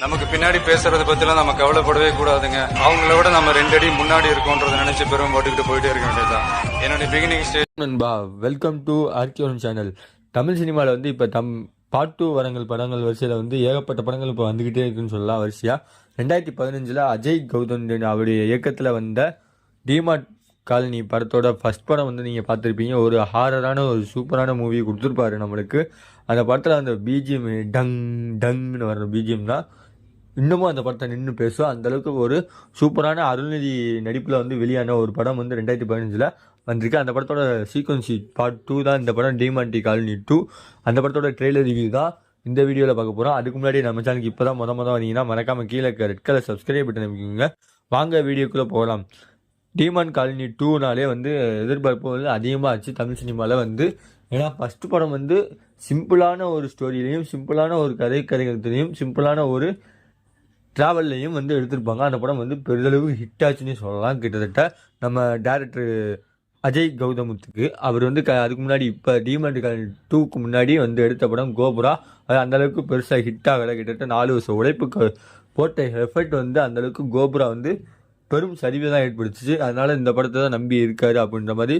நமக்கு பின்னாடி பேசுறதை பத்திலாம் நம்ம கவலைப்படவே கூடாதுங்க. அவங்கள விட நம்ம 2 அடி முன்னாடி இருக்கோன்றதை நினைச்சு பெரும் போட்டுக்கிட்டு போயிட்டே இருக்க வேண்டியதுதான். என்னுடைய பிகினிங் ஸ்டேஜ். நண்பா, வெல்கம் டு ஆர்கியோன் சேனல். தமிழ் சினிமாவில் வந்து இப்போ பார்ட் 2 படங்கள் வரிசையில் வந்து ஏகப்பட்ட படங்கள் இப்போ வந்துக்கிட்டே இருக்குன்னு சொல்லலாம். வரிசையாக 2015 அஜய் கௌதம் அவருடைய இயக்கத்தில் வந்த டிமார்ட் காலனி படத்தோட ஃபர்ஸ்ட் படம் வந்து நீங்கள் பார்த்துருப்பீங்க. ஒரு ஹாரரான ஒரு சூப்பரான மூவி கொடுத்துருப்பாரு நம்மளுக்கு. அந்த படத்தில் அந்த பிஜிஎம் டங் டங்னு வர்ற பிஜிஎம் தான் இன்னமும் அந்த படத்தை நின்று பேசும். அந்தளவுக்கு ஒரு சூப்பரான அருள்நிதி நடிப்பில் வந்து வெளியான ஒரு படம் வந்து 2015 வந்திருக்கு. அந்த படத்தோட சீக்வன்சி பார்ட் 2 தான் இந்த படம், டிமாண்டி காலனி 2. அந்த படத்தோட ட்ரெய்லர் ரிவ்யூ தான் இந்த வீடியோவில் பார்க்க போகிறோம். அதுக்கு முன்னாடி நம்ம சேனலுக்கு இப்போ தான் மொதல் வந்தீங்கன்னா மறக்காமல் கீழே ரெட் கலர் சப்ஸ்கிரைப் பட்டன் அமைக்குங்க. வாங்க வீடியோக்குள்ளே போகலாம். டிமாண்ட் காலனி 2னாலே வந்து எதிர்பார்ப்பு வந்து அதிகமாக ஆச்சு தமிழ் சினிமாவில் வந்து. ஏன்னா ஃபஸ்ட்டு படம் வந்து சிம்பிளான ஒரு ஸ்டோரியிலையும் சிம்பிளான ஒரு கதைகள்லையும் சிம்பிளான ஒரு ட்ராவல்லையும் வந்து எடுத்திருப்பாங்க. அந்த படம் வந்து பெரிதளவு ஹிட் ஆச்சுன்னு சொல்லலாம். கிட்டத்தட்ட நம்ம டேரக்டர் அஜய் கௌதமுத்துக்கு அவர் வந்து அதுக்கு முன்னாடி இப்போ டிமாண்ட் காலனி 2க்கு முன்னாடி வந்து எடுத்த படம் கோபுரா. அது அந்தளவுக்கு பெருசாக ஹிட் ஆகலை. கிட்டத்தட்ட 4 வருஷம் உழைப்புக்கு போட்ட எஃபர்ட் வந்து அந்தளவுக்கு கோபுரா வந்து பெரும் சரிவை தான் ஏற்படுத்துச்சு. அதனால் இந்த படத்தை தான் நம்பி இருக்காரு அப்படின்ற மாதிரி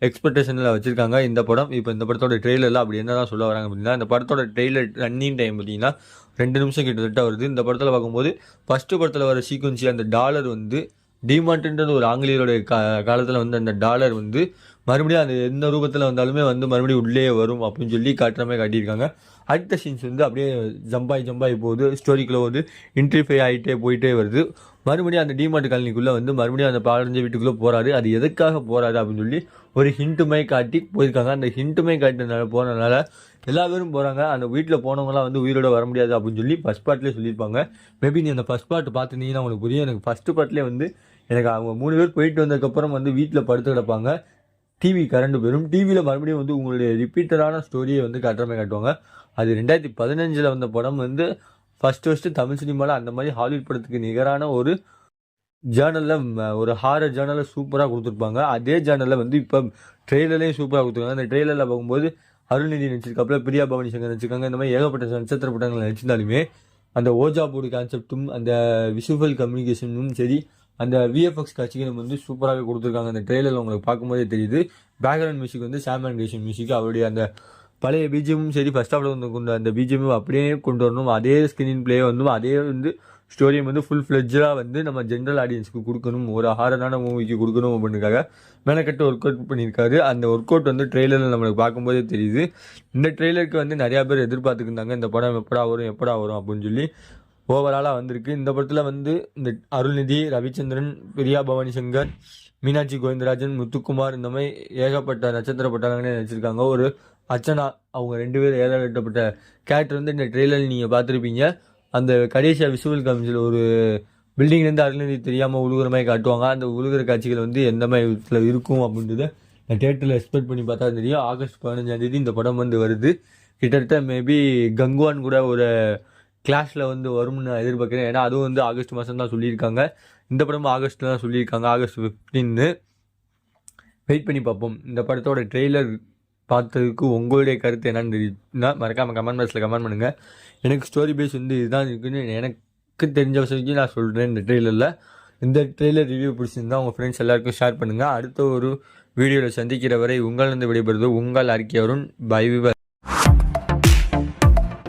எக்ஸ்பெக்டேஷனில் வச்சுருக்காங்க இந்த படம். இப்போ இந்த படத்தோட ட்ரெய்லரில் அப்படி என்ன தான் சொல்ல வராங்க அப்படின்னா, இந்த படத்தோட ட்ரெய்லர் ரன்னிங் டைம் பார்த்தீங்கன்னா 2 நிமிஷம் கிட்டத்தட்ட வருது. இந்த படத்தில் பார்க்கும்போது ஃபஸ்ட்டு படத்தில் வர சீக்வன்சி அந்த டாலர் வந்து டிமாண்ட்ன்றது ஒரு ஆங்கிலேயருடைய காலத்தில் வந்து அந்த டாலர் வந்து மறுபடியும் அந்த எந்த ரூபத்தில் வந்தாலுமே வந்து மறுபடியும் உள்ளே வரும் அப்படின்னு சொல்லி காட்டுற மாதிரி காட்டியிருக்காங்க. அடுத்த சீன்ஸ் வந்து அப்படியே ஜம்பாய் போகுது. ஸ்டோரிக்குள்ளே வந்து இன்ட்ரிஃபை ஆகிட்டே போயிட்டே வருது. மறுபடியும் அந்த டிமார்ட் காலனிக்குள்ளே வந்து மறுபடியும் அந்த பாலஞ்ச வீட்டுக்குள்ளே போகிறாரு. அது எதுக்காக போகிறாரு அப்படின்னு சொல்லி ஒரு ஹிண்ட்டுமே காட்டி போயிருக்காங்க. அந்த ஹிண்ட்டுமே காட்டினால போனதுனால எல்லா பேரும் போகிறாங்க. அந்த வீட்டில் போனவங்களாம் வந்து உயிரோட வர முடியாது அப்படின்னு சொல்லி ஃபஸ்ட் பார்ட்லேயே சொல்லியிருப்பாங்க. மேபி நீ அந்த ஃபஸ்ட் பார்ட் பார்த்துருந்தீங்கன்னா உங்களுக்கு புரியும். எனக்கு ஃபஸ்ட்டு பார்ட்லேயே வந்து எனக்கு அவங்க 3 பேர் போயிட்டு வந்ததுக்கப்புறம் வந்து வீட்டில் படுத்து கிடப்பாங்க. டிவி கரண்ட் போயிடும். டிவியில் மறுபடியும் வந்து உங்களுடைய ரிப்பீட்டடான ஸ்டோரியை வந்து காட்டுற காட்டுவாங்க. அது 2015 வந்த படம் வந்து ஃபஸ்ட்டு தமிழ் சினிமாவில் அந்த மாதிரி ஹாலிவுட் படத்துக்கு நிகரான ஒரு ஜேர்னலில் ஒரு ஹாரர் ஜேர்னலில் சூப்பராக கொடுத்துருப்பாங்க. அதே ஜேர்னலில் வந்து இப்போ ட்ரெய்லர்லேயும் சூப்பராக கொடுத்துருக்காங்க. அந்த ட்ரெய்லரில் பார்க்கும்போது அருள்நிதி நடிச்சிருக்காப்புல, பிரியா பவானி சங்கர் நடிச்சிருக்காங்க. இந்த மாதிரி ஏகப்பட்ட நட்சத்திர படங்கள் நடிச்சிருந்தாலுமே அந்த ஓஜா போர்டு கான்செப்டும் அந்த விஷுவல் கம்யூனிகேஷனும் சரி, அந்த விஎஃப்எக்ஸ் காட்சிகளும் வந்து சூப்பராகவே கொடுத்துருக்காங்க. அந்த ட்ரெய்லரில் உங்களுக்கு பார்க்கும்போதே தெரியுது. பேக்ரவுண்ட் மியூசிக் வந்து சாம் அண்ட் கேஷன் மியூசிக். அவருடைய அந்த பழைய பிஜிஎம்மும் சரி, ஃபஸ்ட் ஆஃபில் வந்து கொண்டு அந்த பிஜிஎம்மும் அப்படியே கொண்டு வரணும். அதே ஸ்கிரீன் பிளே வந்து அதே வந்து ஸ்டோரியும் வந்து ஃபுல் ஃப்ளெட்ஜாக வந்து நம்ம ஜென்ரல் ஆடியன்ஸுக்கு கொடுக்கணும், ஒரு ஹாரரான மூவிக்கு கொடுக்கணும் அப்படின்றதுக்காக மேலக்கட்டு ஒர்க் அவுட் பண்ணியிருக்காரு. அந்த ஒர்க் அவுட் வந்து ட்ரெய்லரில் நம்மளுக்கு பார்க்கும்போதே தெரியுது. இந்த ட்ரெய்லருக்கு வந்து நிறையா பேர் எதிர்பார்த்துக்கிருந்தாங்க இந்த படம் எப்படா வரும் அப்படின்னு சொல்லி. ஓவராலாக வந்திருக்கு. இந்த படத்தில் வந்து இந்த அருள்நிதி, ரவிச்சந்திரன், பிரியா பவானி சங்கர், மீனாட்சி கோவிந்தராஜன், முத்துக்குமார், இந்த மாதிரி ஏகப்பட்ட நட்சத்திர பட்டாளங்களே நடிச்சிருக்காங்க. ஒரு அர்ச்சனா, அவங்க 2 பேர் ஏகப்பட்ட கேரக்டர் வந்து இந்த ட்ரெய்லர் நீங்கள் பார்த்துருப்பீங்க. அந்த கடைசியாக விஷுவல் காமிச்சில் ஒரு பில்டிங்லேருந்து அருள்நிதி தெரியாமல் உழுகுற மாதிரி காட்டுவாங்க. அந்த உழுகுற காட்சிகள் வந்து எந்த மாதிரி இருக்கும் அப்படின்றத நான் தேட்டரில் எக்ஸ்பெக்ட் பண்ணி பார்த்தா தெரியும். ஆகஸ்ட் 15 இந்த படம் வந்து வருது. கிட்டத்தட்ட மேபி கங்குவான் கூட ஒரு கிளாஸில் வந்து வரும்னு நான் எதிர்பார்க்குறேன். ஏன்னா அதுவும் வந்து ஆகஸ்ட் மாதம் தான் சொல்லியிருக்காங்க. இந்த படமும் ஆகஸ்ட்டில் தான் சொல்லியிருக்காங்க. ஆகஸ்ட் 15 வெயிட் பண்ணி பார்ப்போம். இந்த படத்தோட ட்ரெய்லர் பார்த்ததுக்கு உங்களுடைய கருத்து என்னன்னு தெரியுதுன்னா மறக்காமல் கமெண்ட் பாக்ஸில் கமெண்ட் பண்ணுங்கள். எனக்கு ஸ்டோரி பேஸ் வந்து இதுதான் இருக்குன்னு எனக்கு தெரிஞ்ச விஷயத்தையும் நான் சொல்கிறேன். இந்த ட்ரெய்லரில் இந்த ட்ரெய்லர் ரிவ்யூ பிடிச்சிருந்தா உங்கள் ஃப்ரெண்ட்ஸ் எல்லாருக்கும் ஷேர் பண்ணுங்கள். அடுத்த ஒரு வீடியோவில் சந்திக்கிற வரை உங்களிருந்து விடைபெறுவது உங்கள் அறிக்கை வருண். பை.